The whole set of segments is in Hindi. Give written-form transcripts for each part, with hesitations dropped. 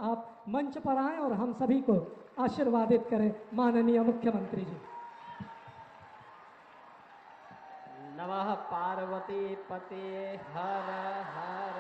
आप मंच पर आएं और हम सभी को आशीर्वादित करें। माननीय मुख्यमंत्री जी। नमः पार्वती पते हर हर।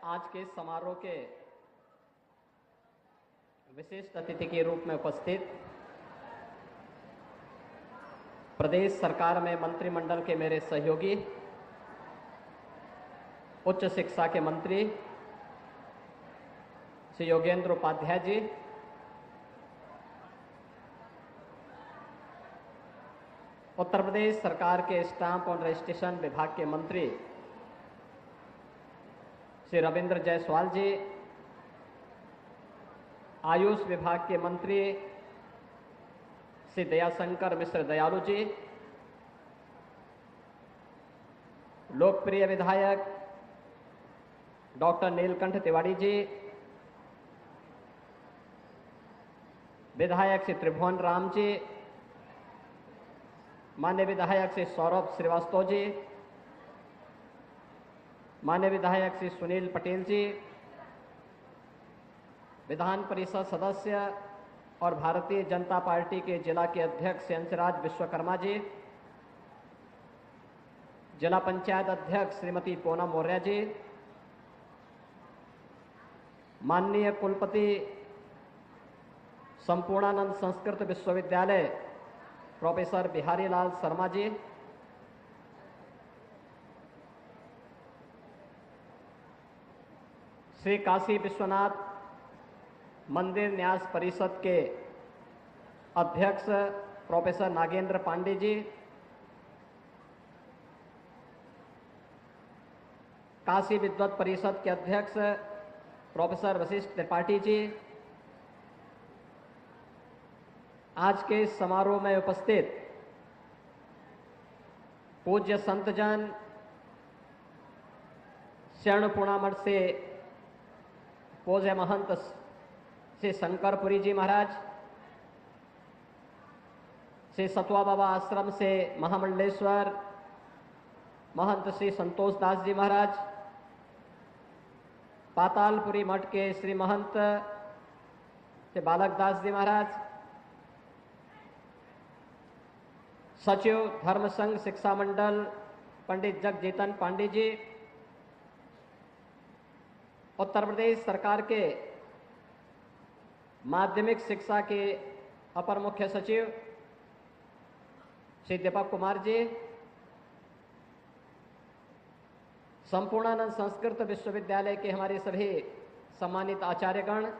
आज के समारोह के विशिष्ट अतिथि के रूप में उपस्थित प्रदेश सरकार में मंत्रिमंडल के मेरे सहयोगी, उच्च शिक्षा के मंत्री श्री योगेंद्र उपाध्याय जी, उत्तर प्रदेश सरकार के स्टाम्प और रजिस्ट्रेशन विभाग के मंत्री श्री रविंद्र जायसवाल जी, आयुष विभाग के मंत्री श्री दयाशंकर मिश्र दयालु जी, लोकप्रिय विधायक डॉक्टर नीलकंठ तिवारी जी, विधायक श्री त्रिभुवन राम जी, माननीय विधायक श्री सौरभ श्रीवास्तव जी, माननीय विधायक श्री सुनील पटेल जी, विधान परिषद सदस्य और भारतीय जनता पार्टी के जिला के अध्यक्ष अंशराज विश्वकर्मा जी, जिला पंचायत अध्यक्ष श्रीमती पूनम मौर्य जी, माननीय कुलपति संपूर्णानंद संस्कृत विश्वविद्यालय प्रोफेसर बिहारी लाल शर्मा जी, श्री काशी विश्वनाथ मंदिर न्यास परिषद के अध्यक्ष प्रोफेसर नागेंद्र पांडे जी, काशी विद्वत परिषद के अध्यक्ष प्रोफेसर वशिष्ठ त्रिपाठी जी, आज के समारोह में उपस्थित पूज्य संतजन, शरणपुणा मठ से पूज्य महंत श्री शंकरपुरी जी महाराज, श्री सतवा बाबा आश्रम से महामंडलेश्वर महंत श्री संतोष दास जी महाराज, पातालपुरी मठ के श्री महंत श्री बालक दास जी महाराज, सचिव धर्म संघ शिक्षा मंडल पंडित जगजीतन पांडे जी, उत्तर प्रदेश सरकार के माध्यमिक शिक्षा के अपर मुख्य सचिव श्री दीपक कुमार जी, संपूर्णानंद संस्कृत विश्वविद्यालय के हमारे सभी सम्मानित आचार्यगण,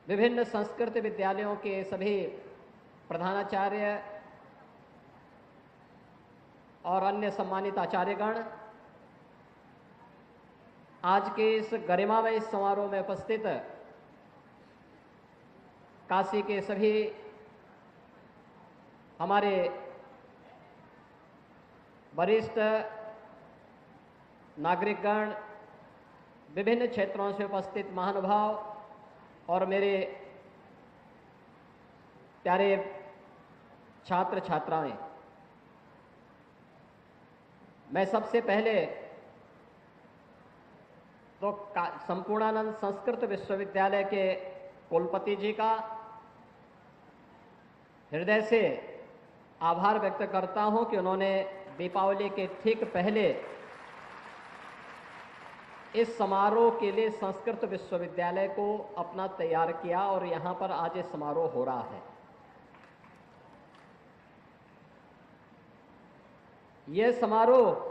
विभिन्न संस्कृत विद्यालयों के सभी प्रधानाचार्य और अन्य सम्मानित आचार्यगण, आज के इस गरिमामय समारोह में उपस्थित काशी के सभी हमारे वरिष्ठ नागरिकगण, विभिन्न क्षेत्रों से उपस्थित महानुभाव और मेरे प्यारे छात्र छात्राएं, मैं सबसे पहले तो संपूर्णानंद संस्कृत विश्वविद्यालय के कुलपति जी का हृदय से आभार व्यक्त करता हूं कि उन्होंने दीपावली के ठीक पहले इस समारोह के लिए संस्कृत विश्वविद्यालय को अपना तैयार किया और यहां पर आज ये समारोह हो रहा है। यह समारोह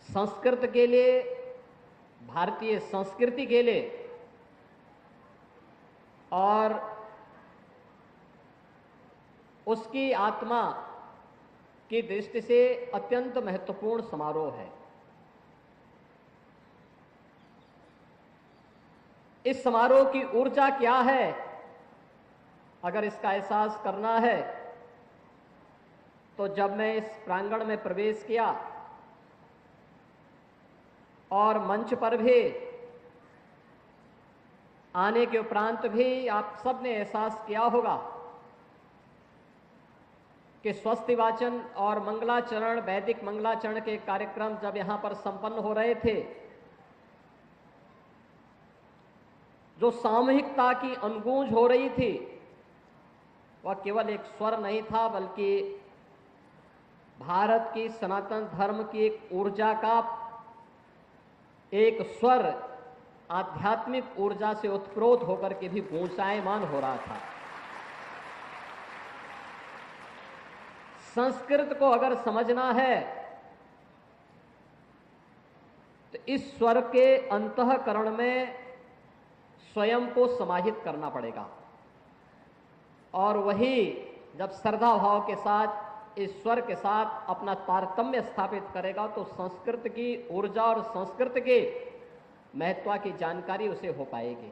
संस्कृत के लिए, भारतीय संस्कृति के लिए और उसकी आत्मा की दृष्टि से अत्यंत महत्वपूर्ण समारोह है। इस समारोह की ऊर्जा क्या है अगर इसका एहसास करना है तो जब मैं इस प्रांगण में प्रवेश किया और मंच पर भी आने के उपरांत भी आप सब ने एहसास किया होगा कि स्वस्ति वाचन और मंगलाचरण, वैदिक मंगलाचरण के कार्यक्रम जब यहां पर संपन्न हो रहे थे, जो सामूहिकता की अनगूंज हो रही थी, वह केवल एक स्वर नहीं था, बल्कि भारत की सनातन धर्म की एक ऊर्जा का एक स्वर आध्यात्मिक ऊर्जा से उत्प्रोत होकर के भी गूंजायमान हो रहा था। संस्कृत को अगर समझना है तो इस स्वर के अंतःकरण में स्वयं को समाहित करना पड़ेगा, और वही जब श्रद्धा भाव के साथ इस स्वर के साथ अपना तारतम्य स्थापित करेगा तो संस्कृत की ऊर्जा और संस्कृत के महत्व की जानकारी उसे हो पाएगी।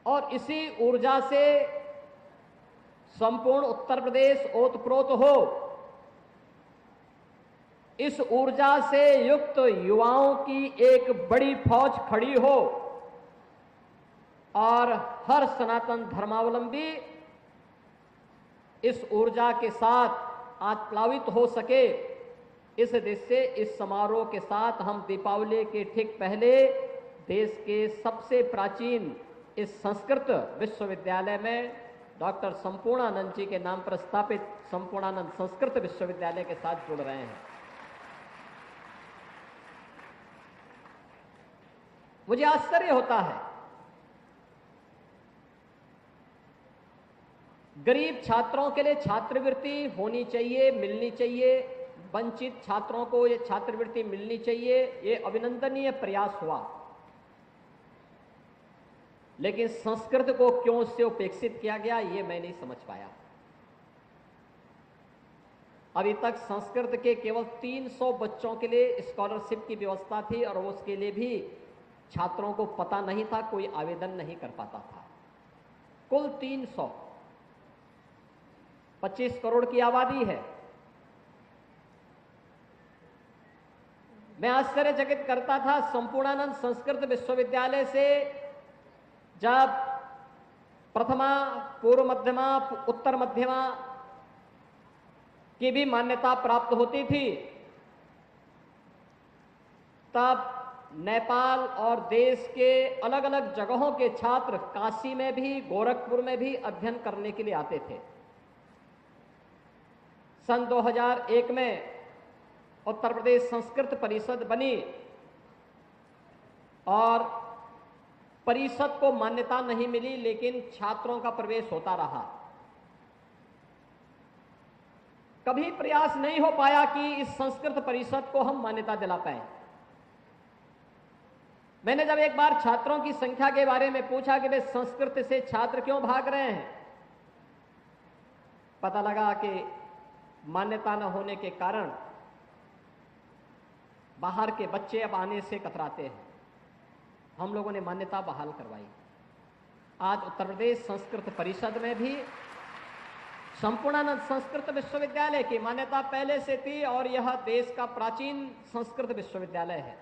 और इसी ऊर्जा से संपूर्ण उत्तर प्रदेश ओतप्रोत हो, इस ऊर्जा से युक्त युवाओं की एक बड़ी फौज खड़ी हो और हर सनातन धर्मावलंबी इस ऊर्जा के साथ आप्लावित हो सके। इस दृष्टि से इस समारोह के साथ हम दीपावली के ठीक पहले देश के सबसे प्राचीन इस संस्कृत विश्वविद्यालय में डॉक्टर संपूर्णानंद जी के नाम पर स्थापित संपूर्णानंद संस्कृत विश्वविद्यालय के साथ जुड़ रहे हैं। मुझे आश्चर्य होता है, गरीब छात्रों के लिए छात्रवृत्ति होनी चाहिए, मिलनी चाहिए, वंचित छात्रों को ये छात्रवृत्ति मिलनी चाहिए, ये अभिनंदनीय प्रयास हुआ, लेकिन संस्कृत को क्यों उससे उपेक्षित किया गया ये मैं नहीं समझ पाया। अभी तक संस्कृत के केवल 300 बच्चों के लिए स्कॉलरशिप की व्यवस्था थी और उसके लिए भी छात्रों को पता नहीं था, कोई आवेदन नहीं कर पाता था। कुल 300, 25 करोड़ की आबादी है। मैं आश्चर्यचकित करता था, संपूर्णानंद संस्कृत विश्वविद्यालय से जब प्रथमा, पूर्व मध्यमा, उत्तर मध्यमा की भी मान्यता प्राप्त होती थी, तब नेपाल और देश के अलग अलग जगहों के छात्र काशी में भी, गोरखपुर में भी अध्ययन करने के लिए आते थे। सन 2001 में उत्तर प्रदेश संस्कृत परिषद बनी और परिषद को मान्यता नहीं मिली, लेकिन छात्रों का प्रवेश होता रहा। कभी प्रयास नहीं हो पाया कि इस संस्कृत परिषद को हम मान्यता दिला पाए। मैंने जब एक बार छात्रों की संख्या के बारे में पूछा कि वे संस्कृत से छात्र क्यों भाग रहे हैं, पता लगा कि मान्यता न होने के कारण बाहर के बच्चे अब आने से कतराते हैं। हम लोगों ने मान्यता बहाल करवाई। आज उत्तर प्रदेश संस्कृत परिषद में भी संपूर्णानंद संस्कृत विश्वविद्यालय की मान्यता पहले से थी और यह देश का प्राचीन संस्कृत विश्वविद्यालय है।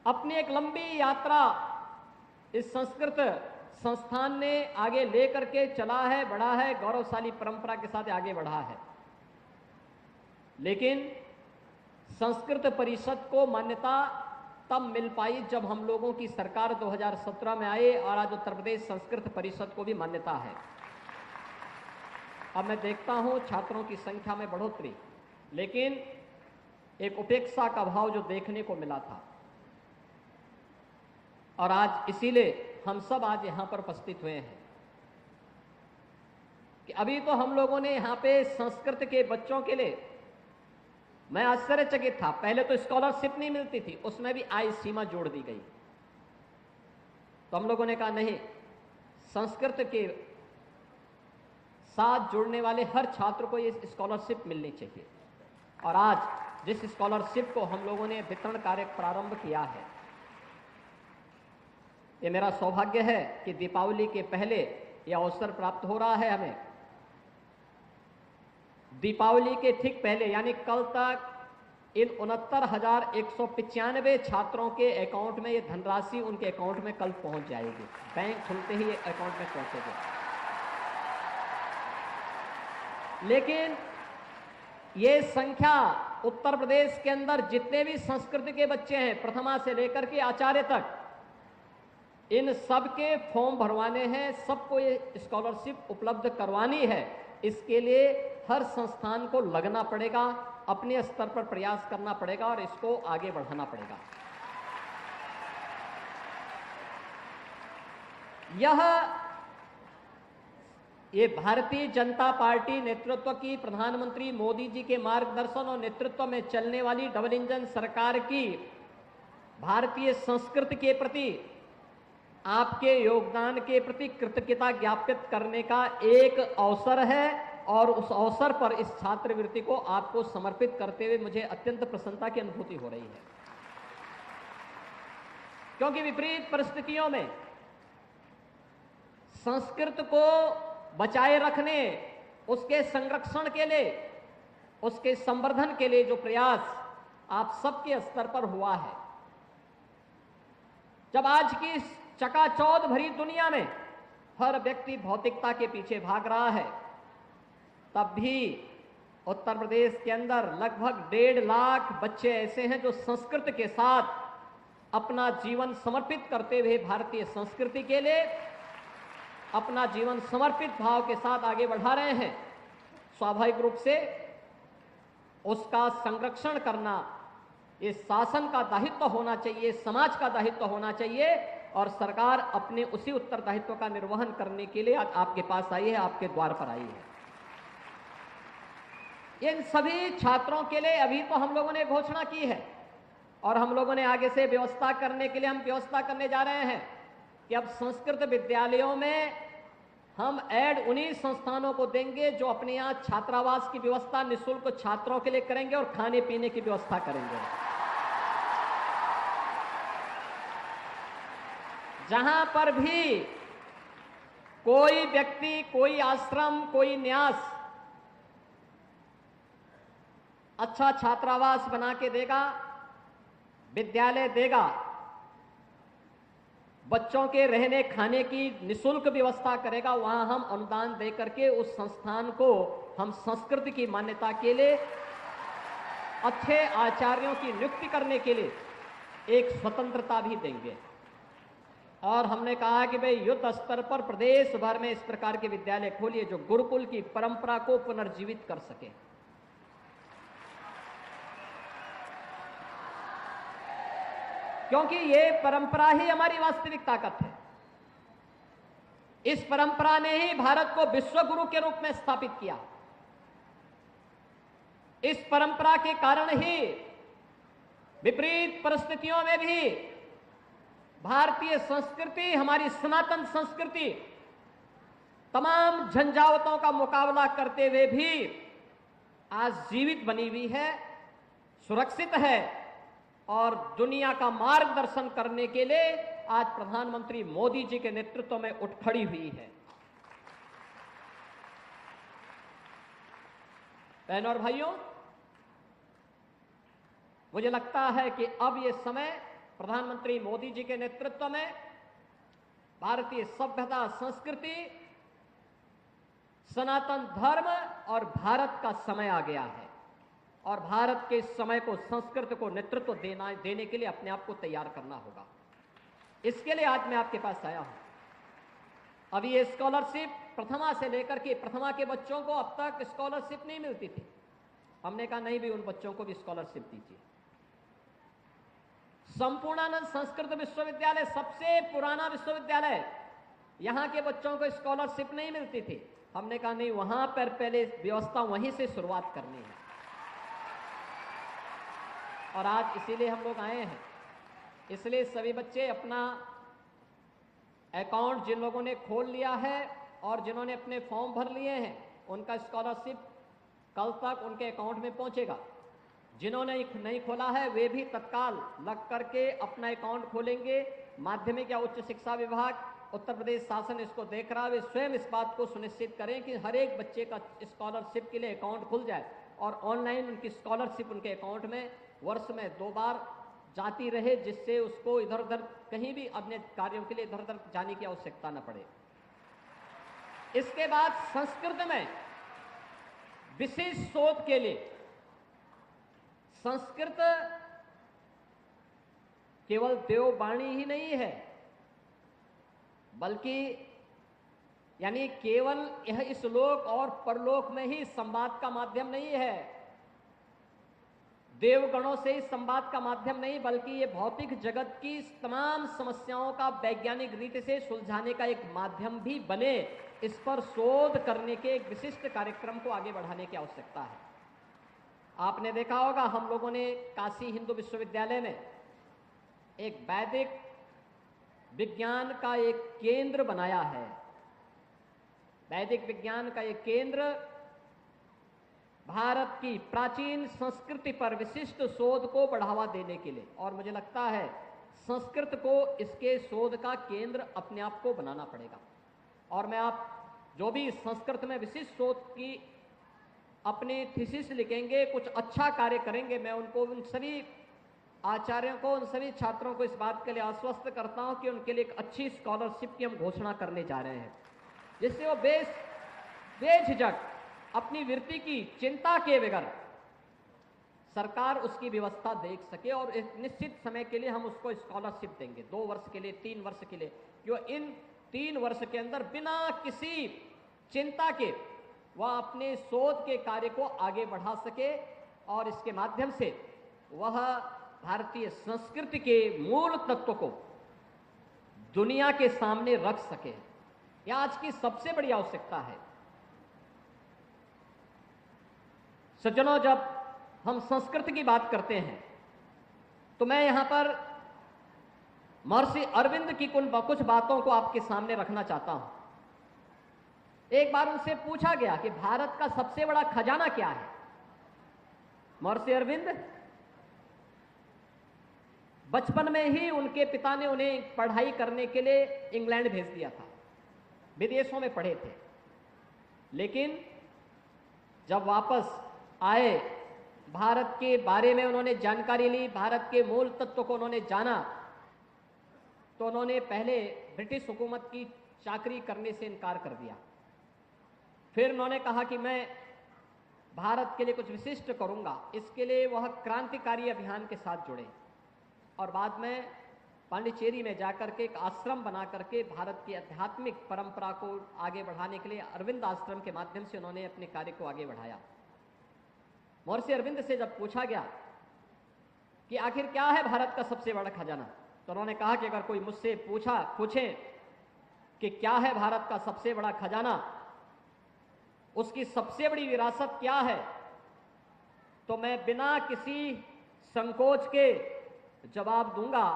अपनी एक लंबी यात्रा इस संस्कृत संस्थान ने आगे लेकर के चला है, बढ़ा है, गौरवशाली परंपरा के साथ आगे बढ़ा है। लेकिन संस्कृत परिषद को मान्यता तब मिल पाई जब हम लोगों की सरकार 2017 में आए और आज उत्तर प्रदेश संस्कृत परिषद को भी मान्यता है। अब मैं देखता हूं छात्रों की संख्या में बढ़ोतरी, लेकिन एक उपेक्षा का भाव जो देखने को मिला था, और आज इसीलिए हम सब आज यहां पर उपस्थित हुए हैं कि अभी तो हम लोगों ने यहां पे संस्कृत के बच्चों के लिए, मैं आश्चर्यचकित था, पहले तो स्कॉलरशिप नहीं मिलती थी, उसमें भी आय सीमा जोड़ दी गई। तो हम लोगों ने कहा नहीं, संस्कृत के साथ जुड़ने वाले हर छात्र को ये स्कॉलरशिप मिलनी चाहिए। और आज जिस स्कॉलरशिप को हम लोगों ने वितरण कार्य प्रारंभ किया है, ये मेरा सौभाग्य है कि दीपावली के पहले यह अवसर प्राप्त हो रहा है हमें। दीपावली के ठीक पहले यानी कल तक इन 69,195 छात्रों के अकाउंट में ये धनराशि उनके अकाउंट में कल पहुंच जाएगी। बैंक खुलते ही ये अकाउंट में पहुंचेगी। लेकिन ये संख्या उत्तर प्रदेश के अंदर जितने भी संस्कृत के बच्चे हैं, प्रथमा से लेकर के आचार्य तक, इन सब के फॉर्म भरवाने हैं, सबको ये स्कॉलरशिप उपलब्ध करवानी है। इसके लिए हर संस्थान को लगना पड़ेगा, अपने स्तर पर प्रयास करना पड़ेगा और इसको आगे बढ़ाना पड़ेगा। ये भारतीय जनता पार्टी नेतृत्व की, प्रधानमंत्री मोदी जी के मार्गदर्शन और नेतृत्व में चलने वाली डबल इंजन सरकार की भारतीय संस्कृति के प्रति, आपके योगदान के प्रति कृतज्ञता ज्ञापित करने का एक अवसर है और उस अवसर पर इस छात्रवृत्ति को आपको समर्पित करते हुए मुझे अत्यंत प्रसन्नता की अनुभूति हो रही है। क्योंकि विपरीत परिस्थितियों में संस्कृत को बचाए रखने, उसके संरक्षण के लिए, उसके संवर्धन के लिए जो प्रयास आप सबके स्तर पर हुआ है, जब आज की इस चकाचौंध भरी दुनिया में हर व्यक्ति भौतिकता के पीछे भाग रहा है, तब भी उत्तर प्रदेश के अंदर लगभग 1.5 लाख बच्चे ऐसे हैं जो संस्कृत के साथ अपना जीवन समर्पित करते हुए भारतीय संस्कृति के लिए अपना जीवन समर्पित भाव के साथ आगे बढ़ा रहे हैं। स्वाभाविक रूप से उसका संरक्षण करना ये शासन का दायित्व होना चाहिए, समाज का दायित्व होना चाहिए और सरकार अपने उसी उत्तरदायित्व का निर्वहन करने के लिए आज आपके पास आई है, आपके द्वार पर आई है। इन सभी छात्रों के लिए अभी तो हम लोगों ने घोषणा की है और हम लोगों ने आगे से व्यवस्था करने के लिए हम व्यवस्था करने जा रहे हैं कि अब संस्कृत विद्यालयों में हम ऐड उन्हीं संस्थानों को देंगे जो अपने यहाँ छात्रावास की व्यवस्था निःशुल्क छात्रों के लिए करेंगे और खाने पीने की व्यवस्था करेंगे। जहां पर भी कोई व्यक्ति, कोई आश्रम, कोई न्यास अच्छा छात्रावास बना के देगा, विद्यालय देगा, बच्चों के रहने खाने की निःशुल्क व्यवस्था करेगा, वहां हम अनुदान दे करके उस संस्थान को हम संस्कृत की मान्यता के लिए, अच्छे आचार्यों की नियुक्ति करने के लिए एक स्वतंत्रता भी देंगे। और हमने कहा कि भाई युद्ध स्तर पर प्रदेश भर में इस प्रकार के विद्यालय खोलिए जो गुरुकुल की परंपरा को पुनर्जीवित कर सके। क्योंकि ये परंपरा ही हमारी वास्तविक ताकत है। इस परंपरा ने ही भारत को विश्व गुरु के रूप में स्थापित किया। इस परंपरा के कारण ही विपरीत परिस्थितियों में भी भारतीय संस्कृति, हमारी सनातन संस्कृति तमाम झंझावतों का मुकाबला करते हुए भी आज जीवित बनी हुई है, सुरक्षित है और दुनिया का मार्गदर्शन करने के लिए आज प्रधानमंत्री मोदी जी के नेतृत्व में उठ खड़ी हुई है। बहनों और भाइयों, मुझे लगता है कि अब ये समय प्रधानमंत्री मोदी जी के नेतृत्व में भारतीय सभ्यता, संस्कृति, सनातन धर्म और भारत का समय आ गया है और भारत के समय को, संस्कृति को नेतृत्व देने के लिए अपने आप को तैयार करना होगा। इसके लिए आज मैं आपके पास आया हूं। अभी ये स्कॉलरशिप प्रथमा से लेकर के, प्रथमा के बच्चों को अब तक स्कॉलरशिप नहीं मिलती थी। हमने कहा नहीं भी, उन बच्चों को भी स्कॉलरशिप दीजिए। संपूर्णानंद संस्कृत विश्वविद्यालय सबसे पुराना विश्वविद्यालय, यहां के बच्चों को स्कॉलरशिप नहीं मिलती थी। हमने कहा नहीं, वहां पर पहले व्यवस्था वहीं से शुरुआत करनी है और आज इसीलिए हम लोग आए हैं। इसलिए सभी बच्चे अपना अकाउंट जिन लोगों ने खोल लिया है और जिन्होंने अपने फॉर्म भर लिए हैं, उनका स्कॉलरशिप कल तक उनके अकाउंट में पहुंचेगा। जिन्होंने नहीं खोला है वे भी तत्काल लग करके अपना अकाउंट खोलेंगे माध्यमिक या उच्च शिक्षा विभाग, उत्तर प्रदेश शासन इसको देख रहा है, वे स्वयं इस बात को सुनिश्चित करें कि हर एक बच्चे का स्कॉलरशिप के लिए अकाउंट खुल जाए और ऑनलाइन उनकी स्कॉलरशिप उनके अकाउंट में वर्ष में 2 बार जाती रहे, जिससे उसको इधर उधर कहीं भी अपने कार्यों के लिए इधर उधर जाने की आवश्यकता न पड़े। इसके बाद संस्कृत में विशेष शोध के लिए, संस्कृत केवल देववाणी ही नहीं है, बल्कि यानी केवल यह इस लोक और परलोक में ही संवाद का माध्यम नहीं है, देवगणों से ही संवाद का माध्यम नहीं, बल्कि ये भौतिक जगत की तमाम समस्याओं का वैज्ञानिक रीति से सुलझाने का एक माध्यम भी बने, इस पर शोध करने के एक विशिष्ट कार्यक्रम को आगे बढ़ाने की आवश्यकता है। आपने देखा होगा, हम लोगों ने काशी हिंदू विश्वविद्यालय में एक वैदिक विज्ञान का एक केंद्र बनाया है। वैदिक विज्ञान का एक केंद्र भारत की प्राचीन संस्कृति पर विशिष्ट शोध को बढ़ावा देने के लिए, और मुझे लगता है संस्कृत को इसके शोध का केंद्र अपने आप को बनाना पड़ेगा। और मैं आप जो भी संस्कृत में विशिष्ट शोध की अपनी थीसिस लिखेंगे, कुछ अच्छा कार्य करेंगे, मैं उनको, उन सभी आचार्यों को, उन सभी छात्रों को इस बात के लिए आश्वस्त करता हूं कि उनके लिए एक अच्छी स्कॉलरशिप की हम घोषणा करने जा रहे हैं, जिससे वो बेझिझक अपनी वृत्ति की चिंता के बगैर सरकार उसकी व्यवस्था देख सके, और एक निश्चित समय के लिए हम उसको स्कॉलरशिप देंगे, 2 वर्ष के लिए, 3 वर्ष के लिए, क्यों इन 3 वर्ष के अंदर बिना किसी चिंता के वह अपने शोध के कार्य को आगे बढ़ा सके और इसके माध्यम से वह भारतीय संस्कृति के मूल तत्व को दुनिया के सामने रख सके। यह आज की सबसे बड़ी आवश्यकता है। सज्जनों, जब हम संस्कृति की बात करते हैं तो मैं यहां पर महर्षि अरविंद की कुछ बातों को आपके सामने रखना चाहता हूं। एक बार उनसे पूछा गया कि भारत का सबसे बड़ा खजाना क्या है। महर्षि अरविंद बचपन में ही उनके पिता ने उन्हें पढ़ाई करने के लिए इंग्लैंड भेज दिया था, विदेशों में पढ़े थे, लेकिन जब वापस आए, भारत के बारे में उन्होंने जानकारी ली, भारत के मूल तत्व को उन्होंने जाना, तो उन्होंने पहले ब्रिटिश हुकूमत की चाकरी करने से इनकार कर दिया। फिर उन्होंने कहा कि मैं भारत के लिए कुछ विशिष्ट करूंगा। इसके लिए वह क्रांतिकारी अभियान के साथ जुड़े और बाद में पांडिचेरी में जाकर के एक आश्रम बना करके भारत की आध्यात्मिक परंपरा को आगे बढ़ाने के लिए अरविंद आश्रम के माध्यम से उन्होंने अपने कार्य को आगे बढ़ाया। महर्षि अरविंद से जब पूछा गया कि आखिर क्या है भारत का सबसे बड़ा खजाना, तो उन्होंने कहा कि अगर कोई मुझसे पूछे कि क्या है भारत का सबसे बड़ा खजाना, उसकी सबसे बड़ी विरासत क्या है, तो मैं बिना किसी संकोच के जवाब दूंगा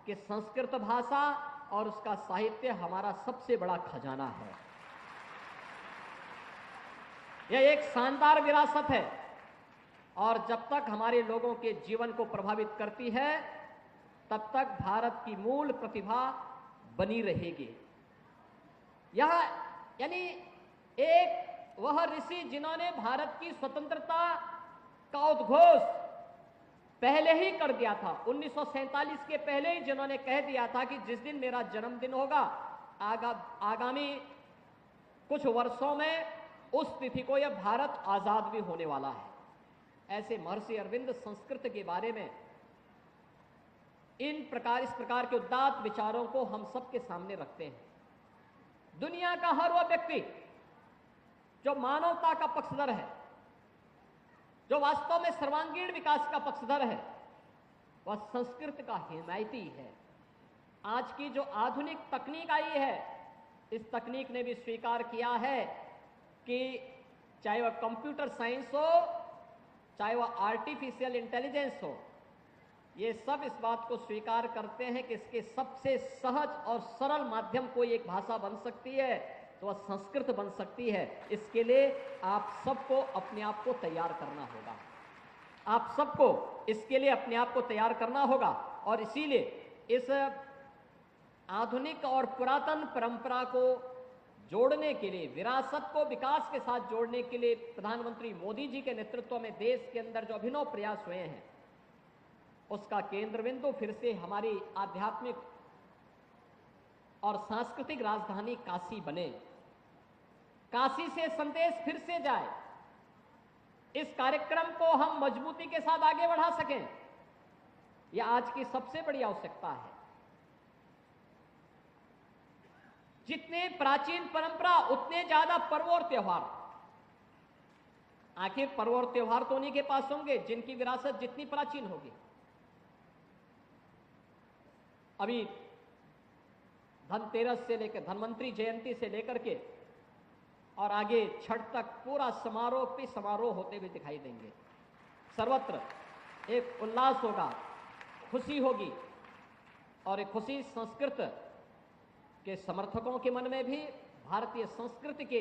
कि संस्कृत भाषा और उसका साहित्य हमारा सबसे बड़ा खजाना है। यह एक शानदार विरासत है और जब तक हमारे लोगों के जीवन को प्रभावित करती है, तब तक भारत की मूल प्रतिभा बनी रहेगी। यह यानी एक वह ऋषि जिन्होंने भारत की स्वतंत्रता का उद्घोष पहले ही कर दिया था, 1947 के पहले ही, जिन्होंने कह दिया था कि जिस दिन मेरा जन्मदिन होगा, आगामी कुछ वर्षों में उस तिथि को यह भारत आजाद भी होने वाला है। ऐसे महर्षि अरविंद संस्कृत के बारे में इस प्रकार के उदात्त विचारों को हम सबके सामने रखते हैं। दुनिया का हर वह व्यक्ति जो मानवता का पक्षधर है, जो वास्तव में सर्वांगीण विकास का पक्षधर है, वह संस्कृत का हिमायती है। आज की जो आधुनिक तकनीक आई है, इस तकनीक ने भी स्वीकार किया है कि चाहे वह कंप्यूटर साइंस हो, चाहे वह आर्टिफिशियल इंटेलिजेंस हो, ये सब इस बात को स्वीकार करते हैं कि इसके सबसे सहज और सरल माध्यम कोई एक भाषा बन सकती है तो वह संस्कृत बन सकती है। इसके लिए आप सबको अपने आप को तैयार करना होगा, आप सबको इसके लिए अपने आप को तैयार करना होगा। और इसीलिए इस आधुनिक और पुरातन परंपरा को जोड़ने के लिए, विरासत को विकास के साथ जोड़ने के लिए प्रधानमंत्री मोदी जी के नेतृत्व में देश के अंदर जो अभिनव प्रयास हुए हैं, उसका केंद्र बिंदु फिर से हमारी आध्यात्मिक और सांस्कृतिक राजधानी काशी बने। काशी से संदेश फिर से जाए, इस कार्यक्रम को हम मजबूती के साथ आगे बढ़ा सकें, यह आज की सबसे बड़ी आवश्यकता है। जितने प्राचीन परंपरा उतने ज्यादा पर्व और त्योहार। आखिर पर्व और त्योहार तो उन्हीं के पास होंगे जिनकी विरासत जितनी प्राचीन होगी। अभी धनतेरस से लेकर धन्वंतरी जयंती से लेकर के और आगे छठ तक पूरा समारोह पे समारोह होते हुए दिखाई देंगे। सर्वत्र एक उल्लास होगा, खुशी होगी, और एक खुशी संस्कृत के समर्थकों के मन में भी, भारतीय संस्कृति के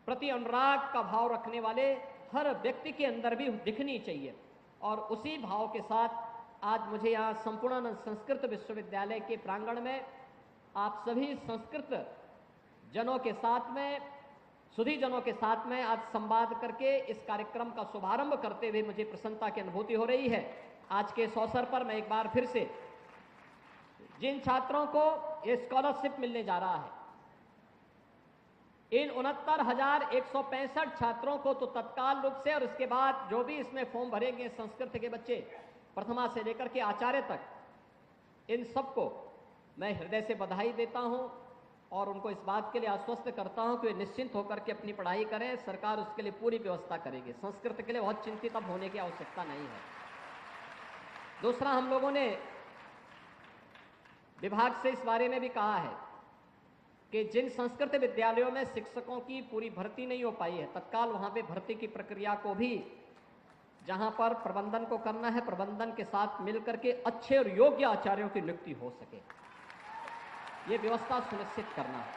प्रति अनुराग का भाव रखने वाले हर व्यक्ति के अंदर भी दिखनी चाहिए। और उसी भाव के साथ आज मुझे यहाँ संपूर्णानंद संस्कृत विश्वविद्यालय के प्रांगण में आप सभी संस्कृत जनों के साथ में, सुधी जनों के साथ में आज संवाद करके इस कार्यक्रम का शुभारंभ करते हुए मुझे प्रसन्नता की अनुभूति हो रही है। आज के इस अवसर पर मैं एक बार फिर से जिन छात्रों को ये स्कॉलरशिप मिलने जा रहा है, इन 69,165 छात्रों को तो तत्काल रूप से, और इसके बाद जो भी इसमें फॉर्म भरेंगे संस्कृत के बच्चे प्रथमा से लेकर के आचार्य तक, इन सबको मैं हृदय से बधाई देता हूं और उनको इस बात के लिए आश्वस्त करता हूं कि वे निश्चिंत होकर के अपनी पढ़ाई करें। सरकार उसके लिए पूरी व्यवस्था करेगी। संस्कृत के लिए बहुत चिंतित अब होने की आवश्यकता नहीं है। दूसरा, हम लोगों ने विभाग से इस बारे में भी कहा है कि जिन संस्कृत विद्यालयों में शिक्षकों की पूरी भर्ती नहीं हो पाई है, तत्काल वहां पे भर्ती की प्रक्रिया को भी, जहां पर प्रबंधन को करना है, प्रबंधन के साथ मिलकर के अच्छे और योग्य आचार्यों की नियुक्ति हो सके, ये व्यवस्था सुनिश्चित करना है,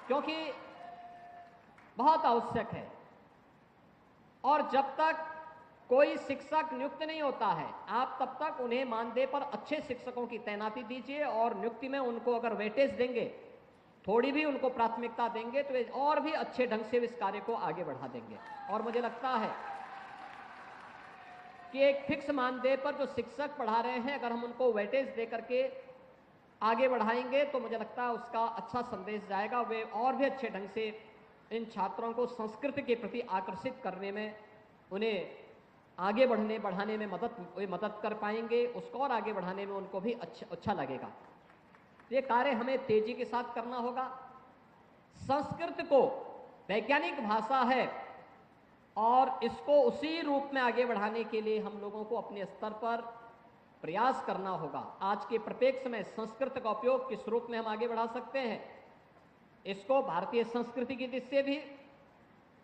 क्योंकि बहुत आवश्यक है। और जब तक कोई शिक्षक नियुक्त नहीं होता है, आप तब तक उन्हें मानदेय पर अच्छे शिक्षकों की तैनाती दीजिए और नियुक्ति में उनको अगर वेटेज देंगे, थोड़ी भी उनको प्राथमिकता देंगे, तो वे और भी अच्छे ढंग से इस कार्य को आगे बढ़ा देंगे। और मुझे लगता है कि एक फिक्स मानदेय पर जो शिक्षक पढ़ा रहे हैं, अगर हम उनको वेटेज दे करके आगे बढ़ाएंगे तो मुझे लगता है उसका अच्छा संदेश जाएगा। वे और भी अच्छे ढंग से इन छात्रों को संस्कृत के प्रति आकर्षित करने में, उन्हें आगे बढ़ाने में मदद कर पाएंगे, उसको और आगे बढ़ाने में उनको भी अच्छा लगेगा। ये कार्य हमें तेजी के साथ करना होगा। संस्कृत को वैज्ञानिक भाषा है और इसको उसी रूप में आगे बढ़ाने के लिए हम लोगों को अपने स्तर पर प्रयास करना होगा। आज के परिप्रेक्ष्य में संस्कृत का उपयोग किस रूप में हम आगे बढ़ा सकते हैं, इसको भारतीय संस्कृति की दृष्टि से भी,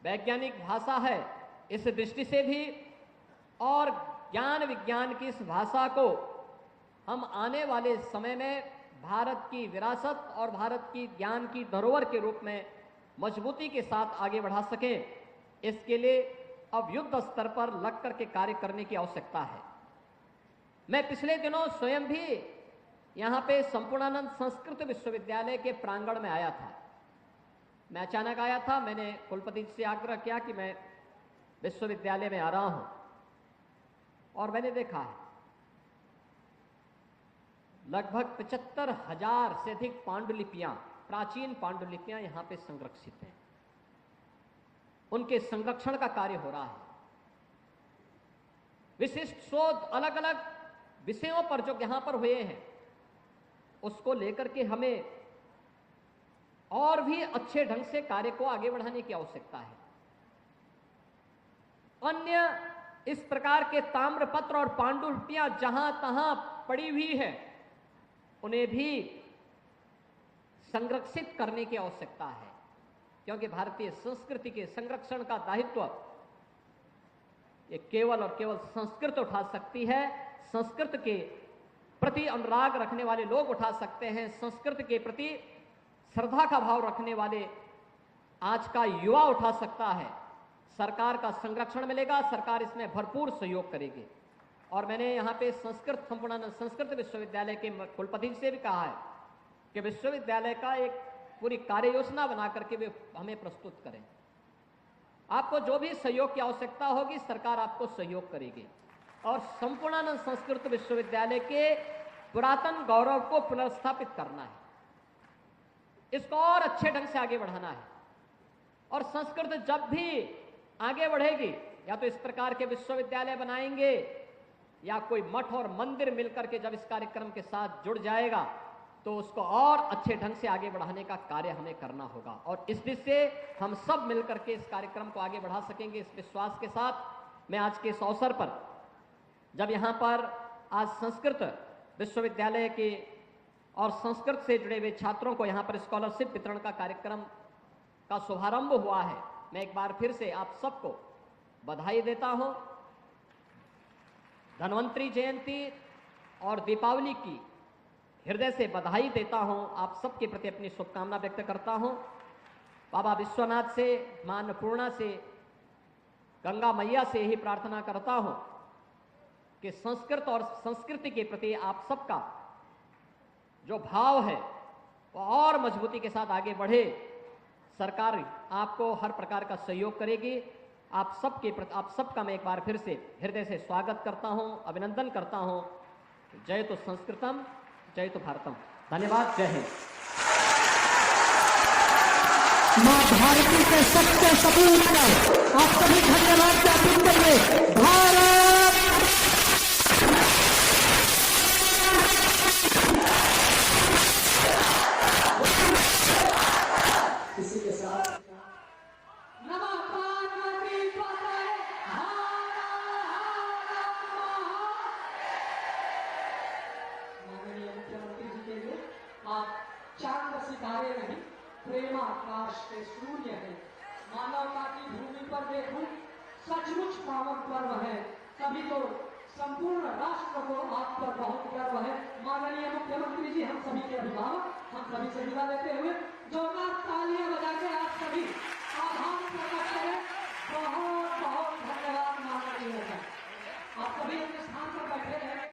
वैज्ञानिक भाषा है इस दृष्टि से भी, और ज्ञान विज्ञान की इस भाषा को हम आने वाले समय में भारत की विरासत और भारत की ज्ञान की धरोहर के रूप में मजबूती के साथ आगे बढ़ा सकें, इसके लिए अब युद्ध स्तर पर लग करके कार्य करने की आवश्यकता है। मैं पिछले दिनों स्वयं भी यहाँ पे संपूर्णानंद संस्कृत विश्वविद्यालय के प्रांगण में आया था। मैं अचानक आया था, मैंने कुलपति से आग्रह किया कि मैं विश्वविद्यालय में आ रहा हूं, और मैंने देखा है लगभग 75,000 से अधिक पांडुलिपियां, प्राचीन पांडुलिपियां यहाँ पे संरक्षित हैं। उनके संरक्षण का कार्य हो रहा है। विशिष्ट शोध अलग अलग विषयों पर जो यहां पर हुए हैं, उसको लेकर के हमें और भी अच्छे ढंग से कार्य को आगे बढ़ाने की आवश्यकता है। अन्य इस प्रकार के ताम्रपत्र और पांडुलिपियां जहां तहां पड़ी हुई है, उन्हें भी संरक्षित करने की आवश्यकता है, क्योंकि भारतीय संस्कृति के संरक्षण का दायित्व ये केवल और केवल संस्कृत उठा सकती है। संस्कृत के प्रति अनुराग रखने वाले लोग उठा सकते हैं। संस्कृत के प्रति श्रद्धा का भाव रखने वाले आज का युवा उठा सकता है। सरकार का संरक्षण मिलेगा, सरकार इसमें भरपूर सहयोग करेगी। और मैंने यहाँ पे संस्कृत संपूर्णानंद संस्कृत विश्वविद्यालय के कुलपति से भी कहा है कि विश्वविद्यालय का एक पूरी कार्य योजना बना करके वे हमें प्रस्तुत करें। आपको जो भी सहयोग की आवश्यकता होगी सरकार आपको सहयोग करेगी और संपूर्णानंद संस्कृत विश्वविद्यालय के पुरातन गौरव को पुनर्स्थापित करना है, इसको और अच्छे ढंग से आगे बढ़ाना है। और संस्कृत जब भी आगे बढ़ेगी, या तो इस प्रकार के विश्वविद्यालय बनाएंगे या कोई मठ और मंदिर मिलकर के जब इस कार्यक्रम के साथ जुड़ जाएगा तो उसको और अच्छे ढंग से आगे बढ़ाने का कार्य हमें करना होगा। और इस दृष्टि से हम सब मिलकर के इस कार्यक्रम को आगे बढ़ा सकेंगे, इस विश्वास के साथ मैं आज के इस अवसर पर, जब यहाँ पर आज संस्कृत विश्वविद्यालय के और संस्कृत से जुड़े हुए छात्रों को यहाँ पर स्कॉलरशिप वितरण का कार्यक्रम का शुभारंभ हुआ है, मैं एक बार फिर से आप सबको बधाई देता हूं। धन्वंतरी जयंती और दीपावली की हृदय से बधाई देता हूं, आप सबके प्रति अपनी शुभकामना व्यक्त करता हूं। बाबा विश्वनाथ से, मां अन्नपूर्णा से, गंगा मैया से यही प्रार्थना करता हूं कि संस्कृत और संस्कृति के प्रति आप सबका जो भाव है वो और मजबूती के साथ आगे बढ़े। सरकार आपको हर प्रकार का सहयोग करेगी। आप सबका मैं एक बार फिर से हृदय से स्वागत करता हूं, अभिनंदन करता हूं। जय तो संस्कृतम, जय तो भारतम। धन्यवाद, जय हिंद। मां भारती के सच्चे सपूत पर आप सभी धन्यवाद ज्ञापित करिए। भारत इसी के साथ आप चांद सितारे नहीं, प्रेम आकाश के सूर्य है। मानवता की भूमि पर देखूं सचमुच पावन पर्व है, तभी तो संपूर्ण राष्ट्र को आप पर बहुत गर्व है। माननीय मुख्यमंत्री जी, हम सभी के अभिभावक, हम सभी से विदा लेते हुए जोरदार तालियां बजा के आप सभी आभार